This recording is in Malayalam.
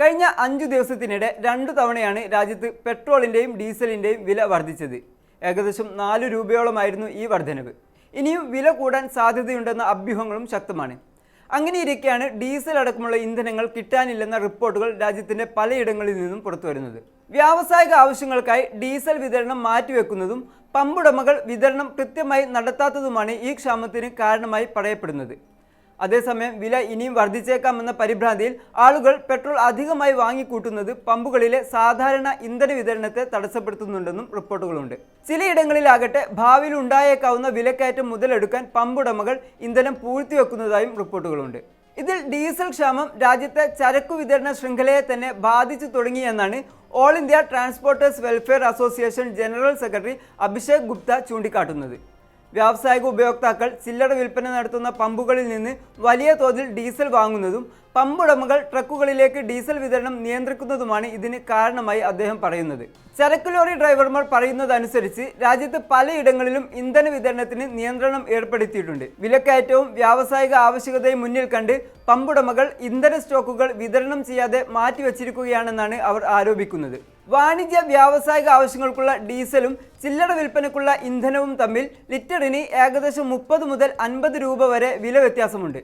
കഴിഞ്ഞ 5 ദിവസത്തിനിടെ 2 തവണയാണ് രാജ്യത്ത് പെട്രോളിൻ്റെയും ഡീസലിൻ്റെയും വില വർദ്ധിച്ചത്. ഏകദേശം 4 രൂപയോളമായിരുന്നു ഈ വർധനവ്. ഇനിയും വില കൂടാൻ സാധ്യതയുണ്ടെന്ന അഭ്യൂഹങ്ങളും ശക്തമാണ്. അങ്ങനെയിരിക്കെയാണ് ഡീസൽ അടക്കമുള്ള ഇന്ധനങ്ങൾ കിട്ടാനില്ലെന്ന റിപ്പോർട്ടുകൾ രാജ്യത്തിൻ്റെ പലയിടങ്ങളിൽ നിന്നും പുറത്തുവരുന്നത്. വ്യാവസായിക ആവശ്യങ്ങൾക്കായി ഡീസൽ വിതരണം മാറ്റിവെക്കുന്നതും പമ്പുടമകൾ വിതരണം കൃത്യമായി നടത്താത്തതുമാണ് ഈ ക്ഷാമത്തിന് കാരണമായി പറയപ്പെടുന്നത്. അതേസമയം വില ഇനിയും വർദ്ധിച്ചേക്കാമെന്ന പരിഭ്രാന്തിയിൽ ആളുകൾ പെട്രോൾ അധികമായി വാങ്ങിക്കൂട്ടുന്നത് പമ്പുകളിലെ സാധാരണ ഇന്ധന വിതരണത്തെ തടസ്സപ്പെടുത്തുന്നുണ്ടെന്നും റിപ്പോർട്ടുകളുണ്ട്. ചിലയിടങ്ങളിലാകട്ടെ ഭാവിയിൽ ഉണ്ടായേക്കാവുന്ന വിലക്കയറ്റം മുതലെടുക്കാൻ പമ്പുടമകൾ ഇന്ധനം പൂഴ്ത്തിവെക്കുന്നതായും റിപ്പോർട്ടുകളുണ്ട്. ഇതിൽ ഡീസൽ ക്ഷാമം രാജ്യത്തെ ചരക്കു വിതരണ ശൃംഖലയെ തന്നെ ബാധിച്ചു തുടങ്ങിയെന്നാണ് all India transporters welfare association general secretary Abhishek Gupta ചൂണ്ടിക്കാട്ടുന്നത്. വ്യാവസായിക ഉപയോക്താക്കൾ ചില്ലറ വിൽപ്പന നടത്തുന്ന പമ്പുകളിൽ നിന്ന് വലിയ തോതിൽ ഡീസൽ വാങ്ങുന്നതും പമ്പുടമകൾ ട്രക്കുകളിലേക്ക് ഡീസൽ വിതരണം നിയന്ത്രിക്കുന്നതുമാണ് ഇതിന് കാരണമായി അദ്ദേഹം പറയുന്നത്. ചരക്ക് ലോറി ഡ്രൈവർമാർ പറയുന്നതനുസരിച്ച് രാജ്യത്ത് പലയിടങ്ങളിലും ഇന്ധന വിതരണത്തിന് നിയന്ത്രണം ഏർപ്പെടുത്തിയിട്ടുണ്ട്. വിലക്കയറ്റവും വ്യാവസായിക ആവശ്യകതയും മുന്നിൽ കണ്ട് പമ്പുടമകൾ ഇന്ധന സ്റ്റോക്കുകൾ വിതരണം ചെയ്യാതെ മാറ്റിവെച്ചിരിക്കുകയാണെന്നാണ് അവർ ആരോപിക്കുന്നത്. വാണിജ്യ വ്യാവസായിക ആവശ്യങ്ങൾക്കുള്ള ഡീസലും ചില്ലറ വിൽപ്പനയ്ക്കുള്ള ഇന്ധനവും തമ്മിൽ ലിറ്ററിന് ഏകദേശം 30 മുതൽ 50 രൂപ വരെ വില വ്യത്യാസമുണ്ട്.